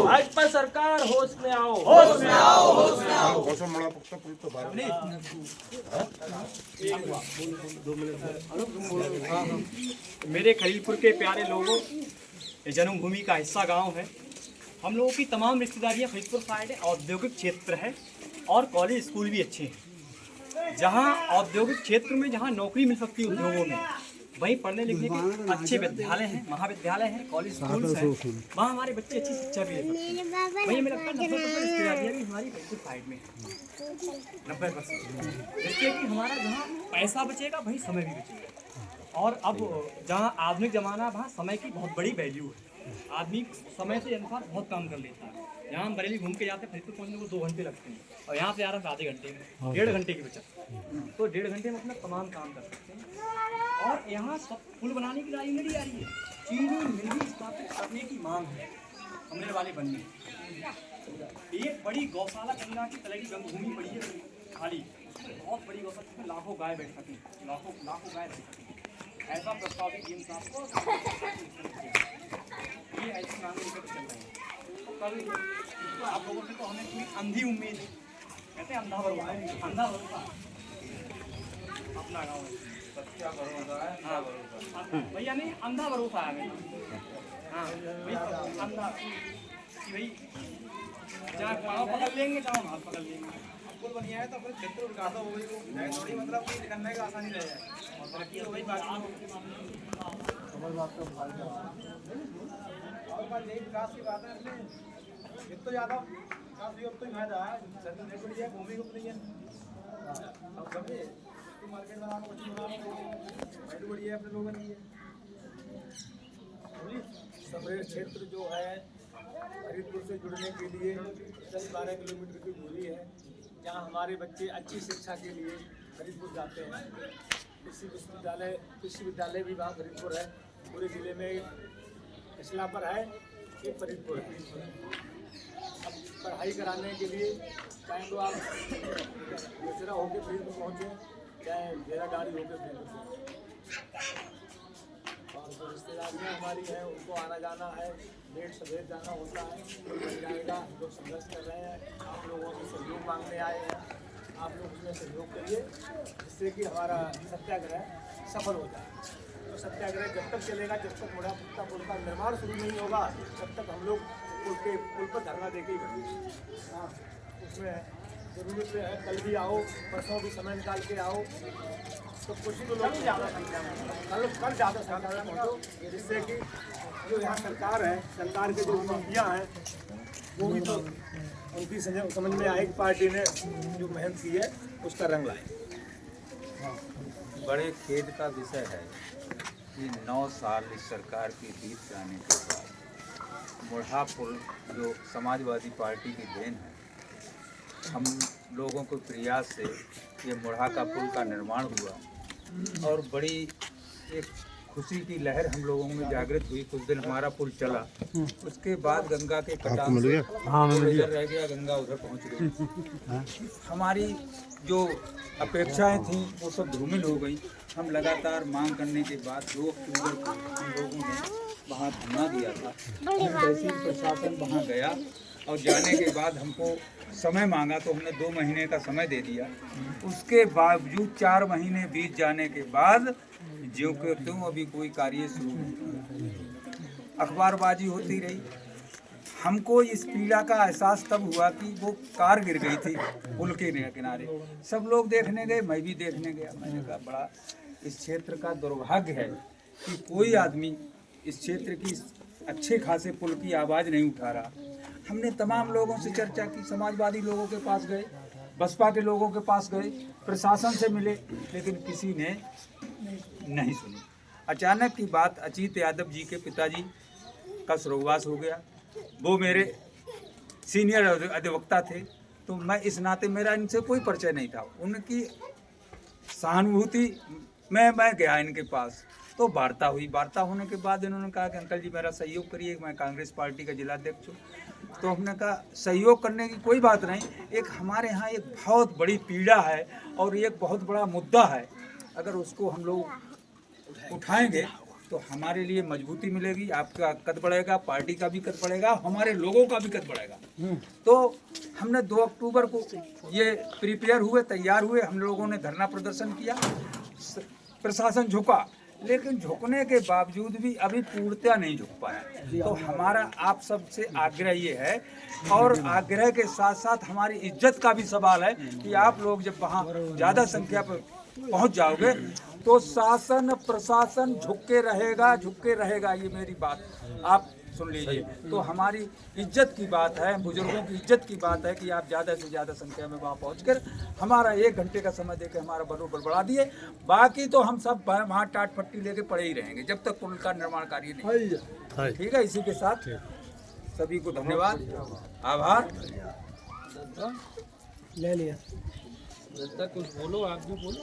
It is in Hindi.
भाजपा सरकार होश में आओ, होश में आओ, होश में आओ। मेरे खलीलपुर के प्यारे लोगों, ये जन्मभूमि का हिस्सा गांव है। हम लोगों की तमाम रिश्तेदारियां खलीलपुर साइड है, औद्योगिक क्षेत्र है और कॉलेज स्कूल भी अच्छे हैं। जहां औद्योगिक क्षेत्र में जहां नौकरी मिल सकती है उद्योगों में, वहीं पढ़ने लिखने के अच्छे विद्यालय हैं, महाविद्यालय हैं, कॉलेज स्कूल हैं, वहाँ हमारे बच्चे अच्छी शिक्षा भी ले सकते हैं। वहीं हमें लगता है 90% रिश्तेदारियाँ भी हमारी खलीलपुर साइड में हैं, 90%। इसलिए कि हमारा जहाँ पैसा बचेगा वहीं समय भी बचेगा। और अब जहाँ आधुनिक ज़माना, वहाँ समय की बहुत बड़ी वैल्यू है। आदमी समय से अनुसार बहुत काम कर लेता है। यहाँ हम बरेली घूम के जाते हैं, फरीदपुर पहुँचने को 2 घंटे लगते हैं और यहाँ से आ रहा है आधे घंटे में, 1.5 घंटे की बचत। तो 1.5 घंटे में अपना तमाम काम कर सकते हैं। और यहाँ सब पुल बनाने की राजनीति आ रही है, चीनी मिल भी स्थापित करने की मांग है हमने वाले बनने। एक बड़ी गौशाला गंगा की तले की गंगभूमि पड़ी है खाली, बहुत बड़ी गौशाला जिसमें लाखों गाय बैठ सकें, लाखों गाय रह सकें। ऐसा प्रस्ताव भी डीएम साहब को ये ऐसी मांग लेकर चल रहे हैं। तो कल आप लोगों से तो हमें पूरी अंधी उम्मीद है, कहते हैं अंधा भरोसा, अंधा भरोसा अपना गाँव है। क्या भरोसा है? हाँ भैया, नहीं अंधा भरोसा है हमें। हाँ भैया, अंधा कि भाई चाहे पाँव पकड़ लेंगे चाहे हाथ पकड़ लेंगे। पुल बनिया है तो फिर क्षेत्र उद्घाटन हो गई, थोड़ी मतलब कि करने का आसानी रहेगा। और बाकी तो वही बात यही विकास की बात है। इसमें एक तो ज़्यादा काफ़ी अब तो फायदा है, सर्विस नहीं पड़ी है, भूमि उपरी है, अब समझे मार्केट बना लो, बच्ची बना लो, बैठ बढ़िया अपने लोगों ने। सफरेर क्षेत्र जो है फरीदपुर से जुड़ने के लिए 10-12 किलोमीटर की दूरी है, जहाँ हमारे बच्चे अच्छी शिक्षा के लिए फरीदपुर जाते हैं। कृषि विद्यालय भी वहाँ फरीदपुर है। पूरे ज़िले में इस्ला पर है, एक फरीदपुर है। अब पढ़ाई कराने के लिए चाहे तो आप दूसरा होकर फरीदपुर पहुँचे, चाहे मेरा गाड़ी होकर फरीदपुर पहुँचे। और जो रिश्तेदारियाँ हमारी हैं उनको आना जाना है, लेट सवेर जाना होता है, कोई बन जाएगा। हम लोग संघर्ष कर रहे हैं, आप लोगों से सहयोग मांगने आए हैं, आप लोग उसमें सहयोग करिए जिससे कि हमारा सत्याग्रह सफल हो जाए। तो सत्याग्रह जब तक चलेगा, जब तक मोढ़ा पुल का निर्माण शुरू नहीं होगा, तब तक हम लोग पुल पर धरना देके ही करेंगे। हाँ, उसमें जरूरत है कल भी आओ, परसों भी समय निकाल के आओ, तो कुछ तो लोग ज़्यादा संख्या में कल ज़्यादा संख्या में पहुँचो, जिससे कि जो यहाँ सरकार है, सरकार के जो मंत्रियाँ हैं वो भी तो उनकी समझ में आए कि पार्टी ने जो मेहनत की है उसका रंग लाए। बड़े खेद का विषय है कि 9 साल इस सरकार के बीत जाने के बाद मोढ़ा पुल जो समाजवादी पार्टी की देन है, हम लोगों के प्रयास से ये मोढ़ा का पुल का निर्माण हुआ और बड़ी एक खुशी की लहर हम लोगों में जागृत हुई। कुछ दिन हमारा पुल चला, उसके बाद गंगा के कटान से इधर रह गया, गंगा उधर पहुंच गई। हमारी जो अपेक्षाएं थीं वो सब धूमिल हो गई। हम लगातार मांग करने के बाद 2 अक्टूबर को हम लोगों ने वहाँ धरना दिया था। तहसील प्रशासन वहाँ गया और जाने के बाद हमको समय मांगा तो हमने 2 महीने का समय दे दिया। उसके बावजूद 4 महीने बीत जाने के बाद ज्यों के त्यों अभी कोई कार्य शुरू नहीं। अखबारबाजी होती रही। हमको इस पीड़ा का एहसास तब हुआ कि वो कार गिर गई थी पुल के किनारे। सब लोग देखने गए, मैं भी देखने गया। मैंने कहा बड़ा इस क्षेत्र का दुर्भाग्य है कि कोई आदमी इस क्षेत्र की अच्छे खासे पुल की आवाज़ नहीं उठा रहा। हमने तमाम लोगों से चर्चा की, समाजवादी लोगों के पास गए, बसपा के लोगों के पास गए, प्रशासन से मिले, लेकिन किसी ने नहीं सुनी। अचानक की बात, अजीत यादव जी के पिताजी का स्वर्गवास हो गया। वो मेरे सीनियर अधिवक्ता थे, तो मैं इस नाते मेरा इनसे कोई परिचय नहीं था। उनकी सहानुभूति में मैं गया इनके पास, तो वार्ता हुई। वार्ता होने के बाद इन्होंने कहा कि अंकल जी मेरा सहयोग करिए, मैं कांग्रेस पार्टी का जिलाध्यक्ष हूँ। तो हमने कहा सहयोग करने की कोई बात नहीं, एक हमारे यहाँ एक बहुत बड़ी पीड़ा है और एक बहुत बड़ा मुद्दा है, अगर उसको हम लोग उठाएंगे तो हमारे लिए मजबूती मिलेगी, आपका कद बढ़ेगा, पार्टी का भी कद बढ़ेगा, हमारे लोगों का भी कद बढ़ेगा। तो हमने 2 अक्टूबर को ये प्रिपेयर हुए, तैयार हुए, हम लोगों ने धरना प्रदर्शन किया, प्रशासन झुका, लेकिन झुकने के बावजूद भी अभी पूर्णतया नहीं झुक पाया। तो हमारा आप सबसे आग्रह ये है, और आग्रह के साथ साथ हमारी इज्जत का भी सवाल है कि आप लोग जब वहाँ ज़्यादा संख्या पर पहुँच जाओगे तो शासन प्रशासन झुक के रहेगा, ये मेरी बात आप सुन लीजिए। तो हमारी इज्जत की बात है, बुजुर्गों की इज्जत की बात है कि आप ज़्यादा से ज़्यादा संख्या में वहाँ पहुँचकर हमारा 1 घंटे का समय देकर हमारा बरोबर बढ़ा दिए। बाकी तो हम सब वहाँ टाट पट्टी लेके पड़े ही रहेंगे जब तक पुल का निर्माण कार्य नहीं। ठीक है, इसी के साथ सभी को धन्यवाद, आभार। ले लिया। कुछ बोलो, आप भी बोलो।